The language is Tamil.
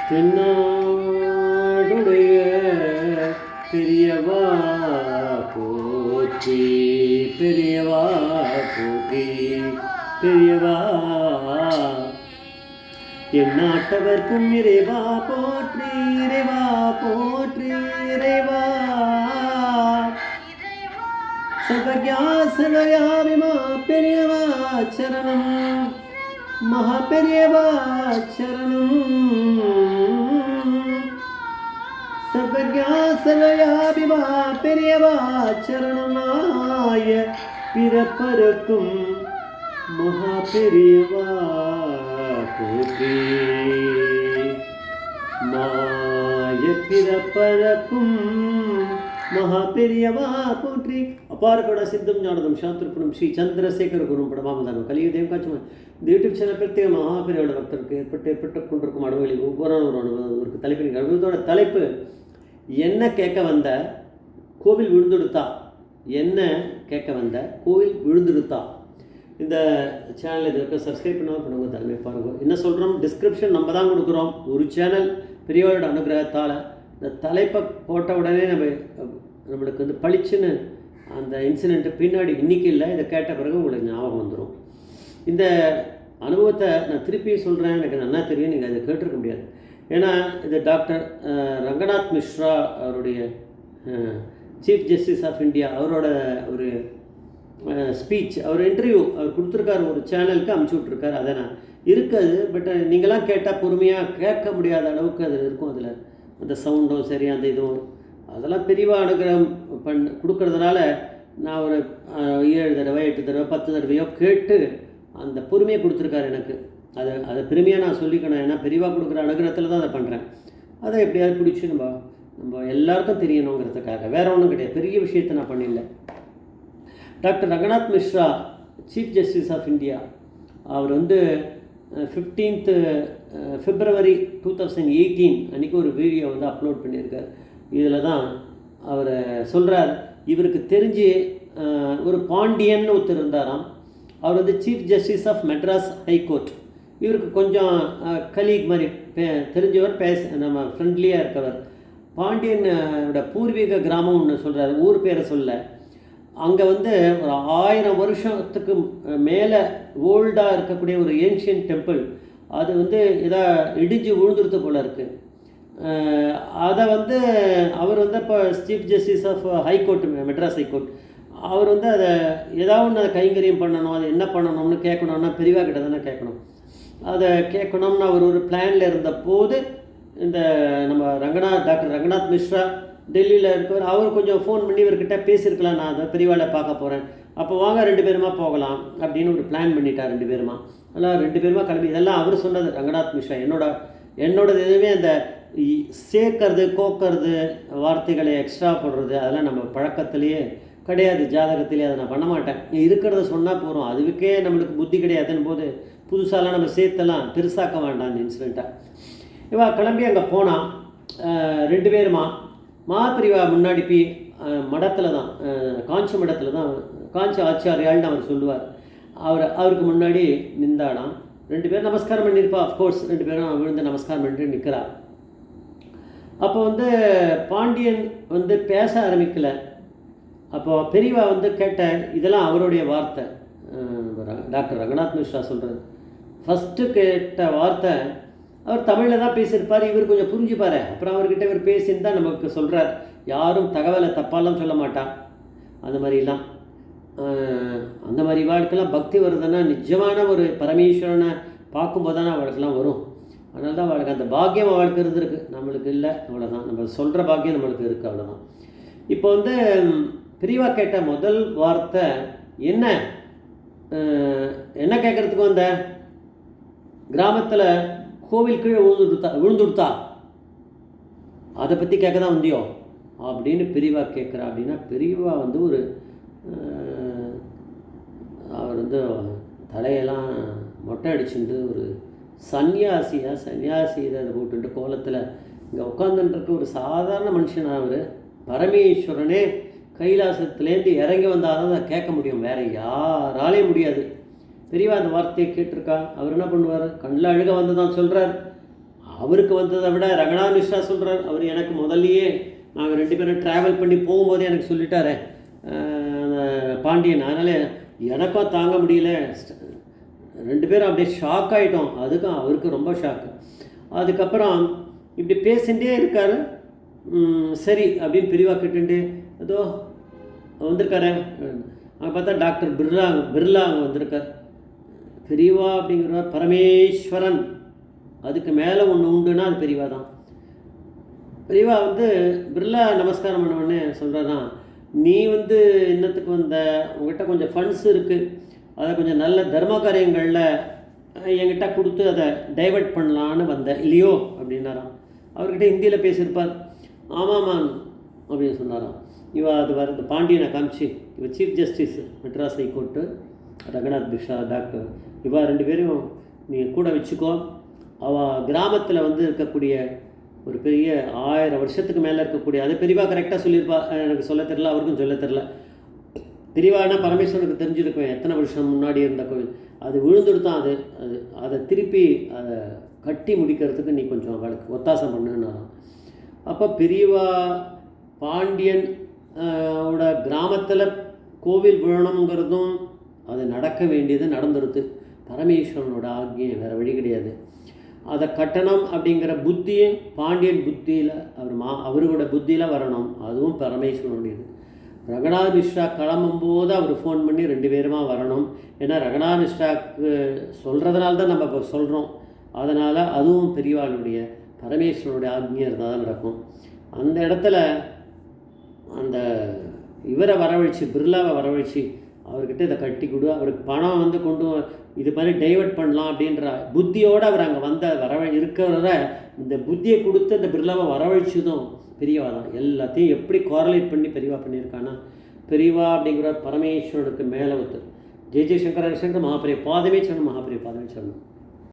தென்னாடுடைய பெரியவா போற்றி, பெரியவா போற்றி, பெரியவா எந்நாட்டவர்க்கும் இறைவா போற்றி, இறைவா போற்றி, இறைவா சர்வஜா சர்வயாவிமா பெரியவா சரணம், மகா பெரியவா சரணம். சர்வஜா சர்வயாவிமா பெரியவா சரணமாய பிறப்பருக்கும் மகா பெரியவா போற்றி, மாய பிறப்பருக்கும் மகா பெரியவா போற்றி. ಅಪಾರಕಡ ಸಿದ್ಧಂ ಜ್ಞಾನದಂ ಶಾಸ್ತ್ರಪುಣಂ ಶ್ರೀ ಚಂದ್ರசேகர குரும் படமாமதானம் கலியுதயம் காட்சி. இந்த யூடியூப் சேனல் பிரத்யேக மகாபெரியோட பக்தருக்கு ஏற்பட்டு கொண்டிருக்கும் அனுபவங்களில் ஒவ்வொரு ஒரு தலைப்பின் அனுபவத்தோட தலைப்பு என்ன கேட்க வந்த கோவில் விழுந்துடுத்தா, என்ன கேட்க வந்த கோவில் விழுந்துடுத்தா. இந்த சேனல் இது வரைக்கும் சப்ஸ்கிரைப் பண்ணாமல் பண்ணுங்க, தலைமை பாருங்க. என்ன சொல்கிறோம், டிஸ்கிரிப்ஷன் நம்ம தான் கொடுக்குறோம். ஒரு சேனல் பெரியவரோட அனுகிரகத்தால் இந்த தலைப்பை போட்ட உடனே நம்மளுக்கு வந்து பளிச்சுன்னு அந்த இன்சிடெண்ட்டு பின்னாடி இன்றைக்கி இல்லை, இதை கேட்ட பிறகு உங்களுக்கு ஞாபகம் வந்துடும். இந்த அனுபவத்தை நான் திருப்பி சொல்கிறேன், எனக்கு நல்லா தெரியும், நீங்கள் அதை கேட்டிருக்க முடியாது. ஏன்னா இது டாக்டர் ரங்கநாத் மிஸ்ரா அவருடைய சீஃப் ஜஸ்டிஸ் ஆஃப் இந்தியா அவரோட ஒரு ஸ்பீச், அவர் இன்டர்வியூ அவர் கொடுத்துருக்காரு, ஒரு சேனலுக்கு அமுச்சு விட்ருக்காரு. அதை நான் இருக்காது, பட் நீங்களாம் கேட்டால் பொறுமையாக கேட்க முடியாத அளவுக்கு அதில் இருக்கும். அதில் அந்த சவுண்டும் சரி அந்த இதுவும் அதெல்லாம் பெரியவா அனுகிரகம் கொடுக்கறதுனால நான் ஒரு 7 தடவை 8 தடவை 10 தடவையோ கேட்டு அந்த பொறுமையை கொடுத்துருக்காரு எனக்கு. அதை பெருமையாக நான் சொல்லிக்கணும். ஏன்னா பெரியவா கொடுக்குற அனுகிரகத்தில் தான் அதை பண்ணுறேன். அதை எப்படியாவது பிடிச்சி நம்ம எல்லாருக்கும் தெரியணுங்கிறதுக்காக, வேறு ஒன்றும் கிடையாது, பெரிய விஷயத்தை நான் பண்ணிடல. Doctor Ranganath Misra chief justice of India அவர் வந்து 15th February 2018 அன்றைக்கி ஒரு வீடியோ வந்து அப்லோட் பண்ணியிருக்கார். இதில் தான் அவர் சொல்கிறார், இவருக்கு தெரிஞ்சு ஒரு பாண்டியன் ஒருத்தர் இருந்தாராம். அவர் வந்து chief justice of Madras high court. இவருக்கு கொஞ்சம் கலீக் மாதிரி தெரிஞ்சவர், நம்ம ஃப்ரெண்ட்லியாக இருக்கவர். பாண்டியனோட பூர்வீக கிராமம் ஒன்று சொல்கிறார், ஊர் பேரை சொல்ல. அங்கே வந்து ஒரு 1000 வருஷத்துக்கு மேலே ஓல்டாக இருக்கக்கூடிய ஒரு ஏன்ஷியன்ட் டெம்பிள், அது வந்து இடிஞ்சு விழுந்துருத்து போல் இருக்குது. அதை வந்து அவர் வந்து இப்போ chief justice of high court Madras high court, அவர் வந்து அதை ஏதாவது ஒன்று அதை கைங்கரியம் பண்ணணும், அது என்ன பண்ணணும்னு கேட்கணுன்னா பெரியவா கிட்ட தானே கேட்கணும். அதை கேட்கணும்னு அவர் ஒரு பிளானில் இருந்த போது இந்த நம்ம டாக்டர் ரங்கநாத் மிஸ்ரா டெல்லியில் இருக்கவர், அவர் கொஞ்சம் ஃபோன் பண்ணி இவர்கிட்ட பேசியிருக்கலாம், நான் அதை பெரியவாளை பார்க்க போகிறேன், அப்போ வாங்க 2 பேருமா போகலாம் அப்படின்னு ஒரு பிளான் பண்ணிட்டார். 2 பேருமா அதெல்லாம் 2 பேருமா கிளம்பி, இதெல்லாம் அவர் சொன்னது ரங்கநாத் மிஸ்ரா. என்னோடது எதுவுமே அந்த சேர்க்கறது கோக்கிறது வார்த்தைகளை எக்ஸ்ட்ரா போடுறது அதெல்லாம் நம்ம பழக்கத்திலேயே கிடையாது, ஜாதகத்திலேயே அதை நான் பண்ண மாட்டேன். இருக்கிறத சொன்னால் போகிறோம், அதுக்கே நம்மளுக்கு புத்தி கிடையாதுன்னு போது புதுசாலாம் நம்ம சேர்த்தெல்லாம் பெருசாக்க வேண்டாம் அந்த இன்சிடெண்ட்டாக. இவா கிளம்பி அங்கே போனால் 2 பேருமா மகாபிரிவா முன்னாடி போய் மடத்தில் தான், காஞ்சி மடத்தில் தான், காஞ்சி ஆச்சாரியால்னு அவர் சொல்லுவார். அவருக்கு முன்னாடி நின்றாடாம். 2 பேரும் நமஸ்காரம் பண்ணியிருப்பா. அஃப்கோர்ஸ் 2 பேரும் விழுந்து நமஸ்காரம் பண்ணிட்டு நிற்கிறார். அப்போ வந்து பாண்டியன் வந்து பேச ஆரம்பிக்கலை. அப்போது பெரியவா வந்து கேட்ட, இதெல்லாம் அவருடைய வார்த்தை, டாக்டர் ரங்கநாத் மிஸ்ரா சொல்கிறது. ஃபஸ்ட்டு கேட்ட வார்த்தை அவர் தமிழில் தான் பேசியிருப்பார், இவர் கொஞ்சம் புரிஞ்சுப்பார். அப்புறம் அவர்கிட்ட இவர் பேசின்னு தான் நமக்கு சொல்கிறார். யாரும் தகவலை தப்பாலாம் சொல்ல மாட்டான். அந்த மாதிரிலாம் அந்த மாதிரி வாழ்க்கைலாம் பக்தி வருதுன்னா நிஜமான ஒரு பரமேஸ்வரனை பார்க்கும்போது தானே அவளுக்கெல்லாம் வரும். அதனால தான் அவளுக்கு அந்த பாக்கியம் அவளுக்கு இருந்திருக்கு, நம்மளுக்கு இல்லை, அவ்வளோதான். நம்ம சொல்கிற பாக்கியம் நம்மளுக்கு இருக்குது, அவ்வளோதான். இப்போ வந்து பெரியவா கேட்ட முதல் வார்த்தை என்ன கேட்குறதுக்கு வந்த, கிராமத்தில் கோவில் கீழே விழுந்துடுத்தா, அதை பற்றி கேட்க தான் வந்தியோ அப்படின்னு பெரியவா கேட்குறா. அப்படின்னா பெரியவா வந்து ஒரு அவர் வந்து தலையெல்லாம் மொட்டை அடிச்சுட்டு ஒரு சன்னியாசி இதை போட்டுட்டு கோலத்தில் இங்கே உட்காந்துட்டுருக்க ஒரு சாதாரண மனுஷனாக அவர். பரமேஸ்வரனே கைலாசத்துலேருந்து இறங்கி வந்தால் தான் அதை கேட்க முடியும், வேறு யாராலையும் முடியாது. பெரியவா அந்த வார்த்தையை கேட்டிருக்கா. அவர் என்ன பண்ணுவார், கண்ணில் அழுக வந்து தான் சொல்கிறார். அவருக்கு வந்ததை விட ரங்கநாத் மிஸ்ரா சொல்கிறார், அவர் எனக்கு முதல்லையே நாங்கள் 2 பேரும் ட்ராவல் பண்ணி போகும்போதே எனக்கு சொல்லிட்டாரே அந்த பாண்டியன். அதனால் எனக்கும் தாங்க முடியல, 2 பேரும் அப்படியே ஷாக் ஆகிட்டோம். அதுக்கும் அவருக்கு ரொம்ப ஷாக்கு. அதுக்கப்புறம் இப்படி பேசிகிட்டே இருக்கார். சரி அப்படின்னு பிரிவா கேட்டுட்டு ஏதோ வந்திருக்காரு. அங்கே பார்த்தா டாக்டர் பிர்லா அங்கே வந்திருக்கார். பெரியவா அப்படிங்கிறவர் பரமேஸ்வரன், அதுக்கு மேலே ஒன்று உண்டுன்னா அது பெரியவா தான். பெரியவா பிர்லா நமஸ்காரம் பண்ணவொடனே சொல்கிறாரா, நீ இன்னத்துக்கு வந்த, உங்கள்கிட்ட கொஞ்சம் ஃபண்ட்ஸ் இருக்குது, அதை கொஞ்சம் நல்ல தர்ம காரியங்களில் என்கிட்ட கொடுத்து அதை டைவெர்ட் பண்ணலான்னு வந்தேன் இல்லையோ அப்படின்னாராம். அவர்கிட்ட ஹிந்தியில் பேசியிருப்பார். ஆமாமான் அப்படின்னு சொன்னாராம். அது இந்த பாண்டியனை காமிச்சு, இவ chief justice Madras high court Ranganath Mishra doctor, 2 பேரும் நீ கூட வச்சுக்கோ. அவள் கிராமத்தில் இருக்கக்கூடிய ஒரு பெரிய 1000 வருஷத்துக்கு மேலே இருக்கக்கூடிய, அதை பெரியவா கரெக்டாக சொல்லியிருப்பா, எனக்கு சொல்ல தெரில, அவருக்கும் சொல்ல தெரில. பெரியவானா பரமேஸ்வரனுக்கு தெரிஞ்சிருக்கும் எத்தனை வருஷம் முன்னாடி இருந்த கோவில். அது விழுந்துடுத்தான். அதை திருப்பி அதை கட்டி முடிக்கிறதுக்கு நீ கொஞ்சம் அவளுக்கு ஒத்தாசம் பண்ணுன்னா. அப்போ பெரியவா பாண்டியன் ஓட கிராமத்தில் கோவில் விழணுங்கிறதும் அது நடக்க வேண்டியது நடந்துடுது. பரமேஸ்வரனோட ஆக்ஞை, வேறு வழி கிடையாது. அதை கட்டணம் அப்படிங்கிற புத்தியும் பாண்டியன் புத்தியில் அவரோட புத்தியில் வரணும், அதுவும் பரமேஸ்வரனுடையது. ரங்கநாத் மிஸ்ரா கிளம்பும்போது அவர் ஃபோன் பண்ணி 2 பேருமா வரணும். ஏன்னா ரங்கநாத் மிஸ்ராக்கு சொல்கிறதுனால தான் நம்ம இப்போ சொல்கிறோம். அதனால் அதுவும் பெரியவாளுடைய பரமேஸ்வரனுடைய ஆக்ஞை இருந்தால் தான் நடக்கும். அந்த இடத்துல அந்த இவரை வரவழைச்சி, பிர்லாவை வரவழைச்சி அவர்கிட்ட இதை கட்டி கொடு, அவருக்கு பணம் கொண்டு இது மாதிரி டைவெர்ட் பண்ணலாம் அப்படின்ற புத்தியோடு அவர் அங்கே இருக்கிறத இந்த புத்தியை கொடுத்து அந்த பிர்லாவை வரவழைச்சதும் பெரியவா தான். எல்லாத்தையும் எப்படி கோரலேட் பண்ணி பெரியவா பண்ணியிருக்கான்னா, பெரியவா அப்படிங்கிற பரமேஸ்வரனுக்கு மேலே ஜெய ஜெயசங்கர மகாபிரிய பாதமே சரணம், மகாபிரிய பாதமே சரணம்.